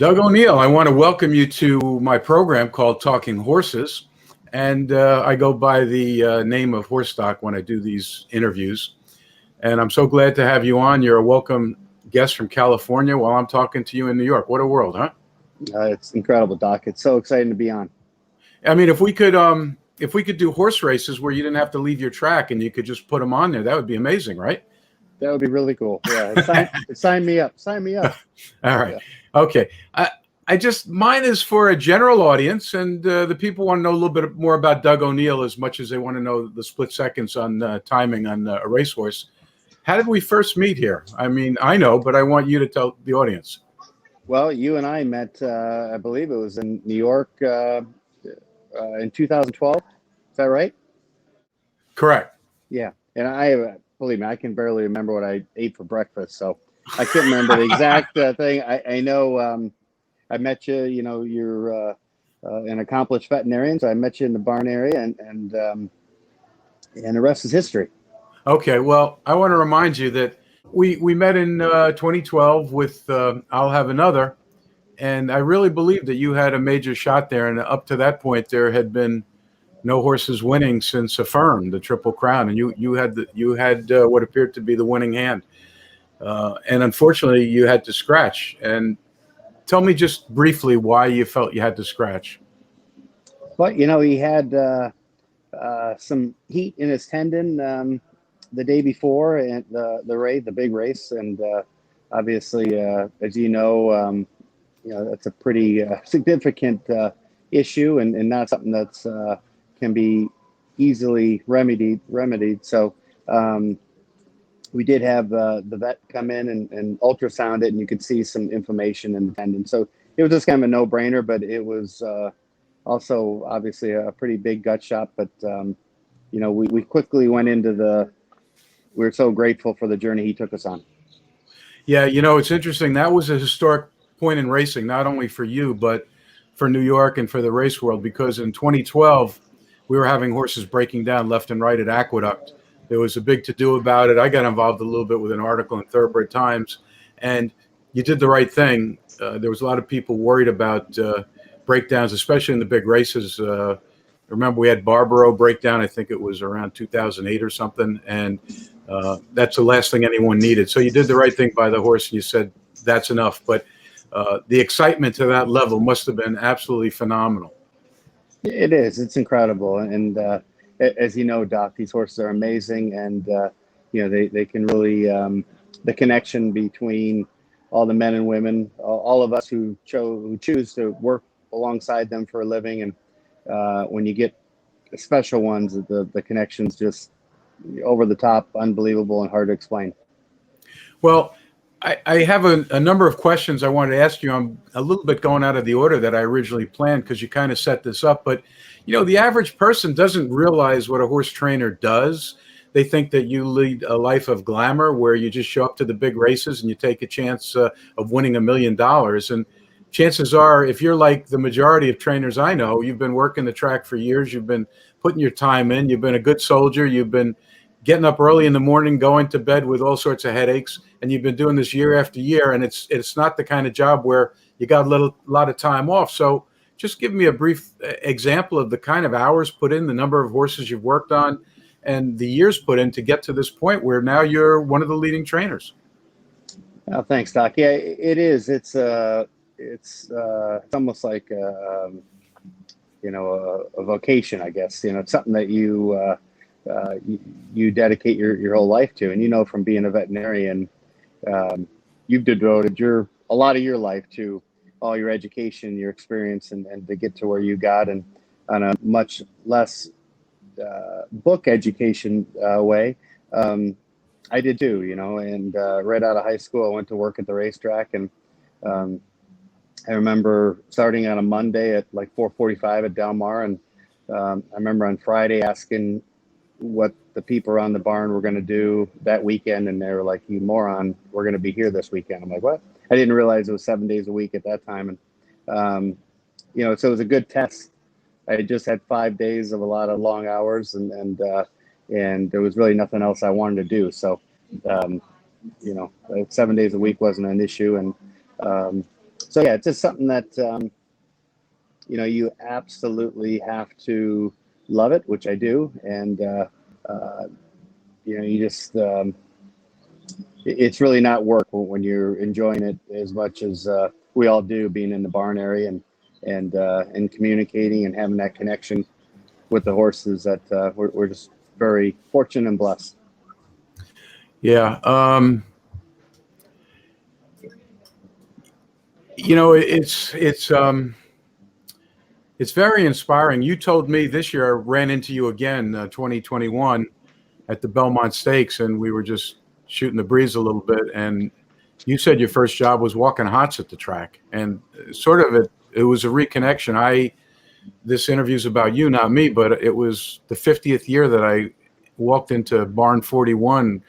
Doug O'Neill, I want to welcome you to my program called Talking Horses. And I go by the name of HorseDoc when I do these interviews. And I'm so glad to have you on. You're a welcome guest from California while I'm talking to you in New York. What a world, huh? It's incredible, Doc. It's so exciting to be on. I mean, if we could do horse races where you didn't have to leave your track and you could just put them on there, that would be amazing, right? That would be really cool. Yeah, sign me up. Sign me up. All right. Yeah. Okay. Mine is for a general audience, and the people want to know a little bit more about Doug O'Neill as much as they want to know the split seconds on timing on a racehorse. How did we first meet here? I mean, I know, but I want you to tell the audience. Well, you and I met, I believe it was in New York in 2012. Is that right? Correct. Yeah. And believe me, I can barely remember what I ate for breakfast, so I can't remember the exact thing. I know I met you. You know, you're an accomplished veterinarian, so I met you in the barn area, and the rest is history. Okay, well, I want to remind you that we met in 2012 with I'll Have Another, and I really believe that you had a major shot there, and up to that point, there had been no horses winning since Affirm, the Triple Crown, and you had what appeared to be the winning hand, and unfortunately, you had to scratch. And tell me just briefly why you felt you had to scratch. Well, you know, he had some heat in his tendon the day before and the big race, and obviously, as you know, that's a pretty significant issue, and not something that's can be easily remedied. So we did have the vet come in and ultrasound it, and you could see some inflammation in the tendon. So it was just kind of a no-brainer, but it was also obviously a pretty big gut shot. But we quickly went into we're so grateful for the journey he took us on. Yeah, it's interesting. That was a historic point in racing, not only for you, but for New York and for the race world, because in 2012, we were having horses breaking down left and right at Aqueduct. There was a big to-do about it. I got involved a little bit with an article in Thoroughbred Times, and you did the right thing. There was a lot of people worried about breakdowns, especially in the big races. Remember, we had Barbaro breakdown. I think it was around 2008 or something, and that's the last thing anyone needed. So you did the right thing by the horse, and you said that's enough. But the excitement to that level must have been absolutely phenomenal. It is. It's incredible. And as you know, Doc, these horses are amazing. And, they can really, the connection between all the men and women, all of us who choose to work alongside them for a living. And when you get special ones, the connection's just over the top, unbelievable, and hard to explain. Well, I have a number of questions I wanted to ask you. I'm a little bit going out of the order that I originally planned because you kind of set this up. But, the average person doesn't realize what a horse trainer does. They think that you lead a life of glamour where you just show up to the big races and you take a chance of winning $1 million. And chances are, if you're like the majority of trainers I know, you've been working the track for years. You've been putting your time in. You've been a good soldier. You've been getting up early in the morning, going to bed with all sorts of headaches, and you've been doing this year after year, and it's not the kind of job where you got a lot of time off. So just give me a brief example of the kind of hours put in, the number of horses you've worked on, and the years put in to get to this point where now you're one of the leading trainers. Oh, thanks, Doc. Yeah, it is. It's almost like a vocation, I guess. It's something that you dedicate your whole life to. And from being a veterinarian, you've devoted a lot of your life to all your education, your experience, and to get to where you got, and on a much less book education way. I did too, and right out of high school, I went to work at the racetrack, and I remember starting on a Monday at like 4:45 at Del Mar, and I remember on Friday asking what the people around the barn were going to do that weekend, and they were like, "You moron, we're going to be here this weekend." I'm like, "What?" I didn't realize it was 7 days a week at that time, and so it was a good test. I had just had 5 days of a lot of long hours, and there was really nothing else I wanted to do. So, 7 days a week wasn't an issue, and So yeah, it's just something that, you absolutely have to love it, which I do. And, you just, it's really not work when you're enjoying it as much as we all do, being in the barn area and communicating and having that connection with the horses. That we're just very fortunate and blessed. Yeah. It's very inspiring. You told me this year I ran into you again, 2021, at the Belmont Stakes, and we were just shooting the breeze a little bit. And you said your first job was walking hots at the track, and sort of it was a reconnection. This interview's about you, not me, but it was the 50th year that I walked into Barn 41,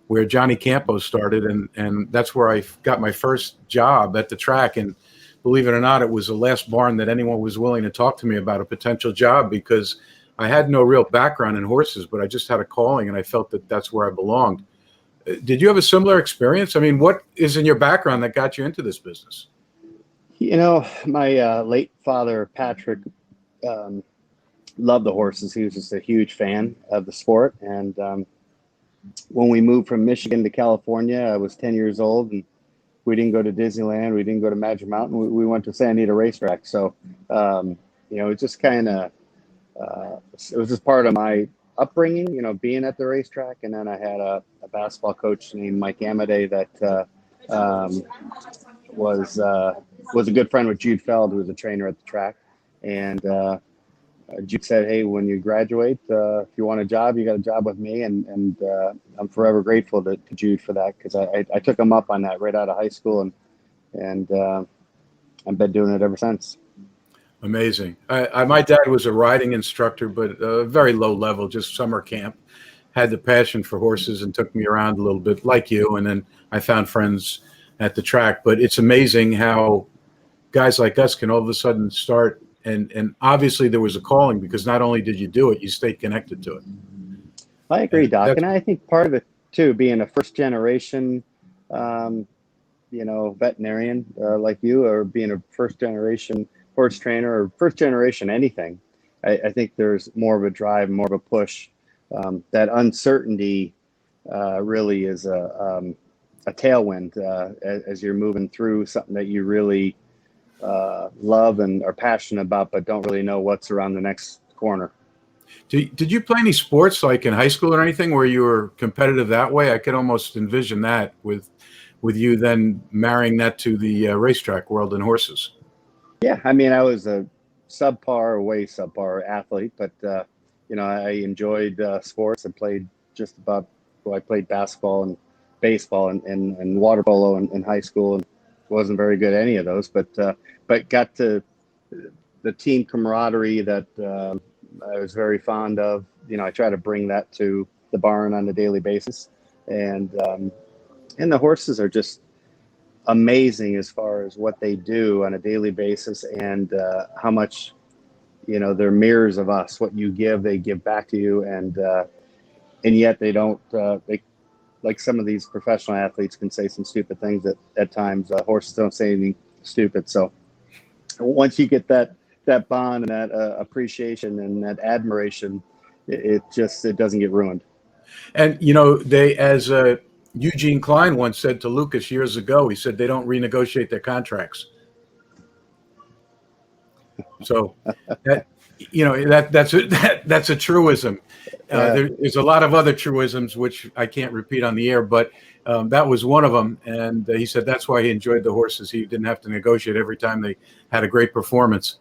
where Johnny Campos started, and that's where I got my first job at the track. And believe it or not, it was the last barn that anyone was willing to talk to me about a potential job, because I had no real background in horses, but I just had a calling, and I felt that that's where I belonged. Did you have a similar experience? I mean, what is in your background that got you into this business? My late father, Patrick, loved the horses. He was just a huge fan of the sport. And when we moved from Michigan to California, I was 10 years old, and we didn't go to Disneyland. We didn't go to Magic Mountain. We went to Santa Anita Racetrack. So, it just kind of, it was just part of my upbringing, being at the racetrack. And then I had a basketball coach named Mike Amadei that was a good friend with Jude Feld, who was a trainer at the track. And Jude said, "Hey, when you graduate, if you want a job, you got a job with me." And I'm forever grateful to Jude for that, because I took him up on that right out of high school, and I've been doing it ever since. Amazing. My dad was a riding instructor, but very low level, just summer camp. Had the passion for horses and took me around a little bit like you. And then I found friends at the track. But it's amazing how guys like us can all of a sudden start. And obviously there was a calling, because not only did you do it, you stayed connected to it. I agree, Doc. And I think part of it, too, being a first generation, veterinarian like you, or being a first generation horse trainer, or first generation anything, I think there's more of a drive, more of a push. That uncertainty really is a tailwind as you're moving through something that you really love and are passionate about, but don't really know what's around the next corner. Did you play any sports, like in high school or anything, where you were competitive that way? I could almost envision that with you then marrying that to the racetrack world and horses. Yeah, I mean, I was a way subpar athlete, but I enjoyed sports. I played I played basketball and baseball and water polo in high school, and wasn't very good at any of those, but got to the team camaraderie that I was very fond of. I try to bring that to the barn on a daily basis, and the horses are just amazing as far as what they do on a daily basis, and how much they're mirrors of us. What you give, they give back to you, and yet they don't. They, like some of these professional athletes, can say some stupid things that at times horses don't say anything stupid. So once you get that bond and that appreciation and that admiration, it doesn't get ruined. And as Eugene Klein once said to Lucas years ago, he said they don't renegotiate their contracts. So that's a truism. There's a lot of other truisms which I can't repeat on the air, but that was one of them. And he said that's why he enjoyed the horses. He didn't have to negotiate every time they had a great performance.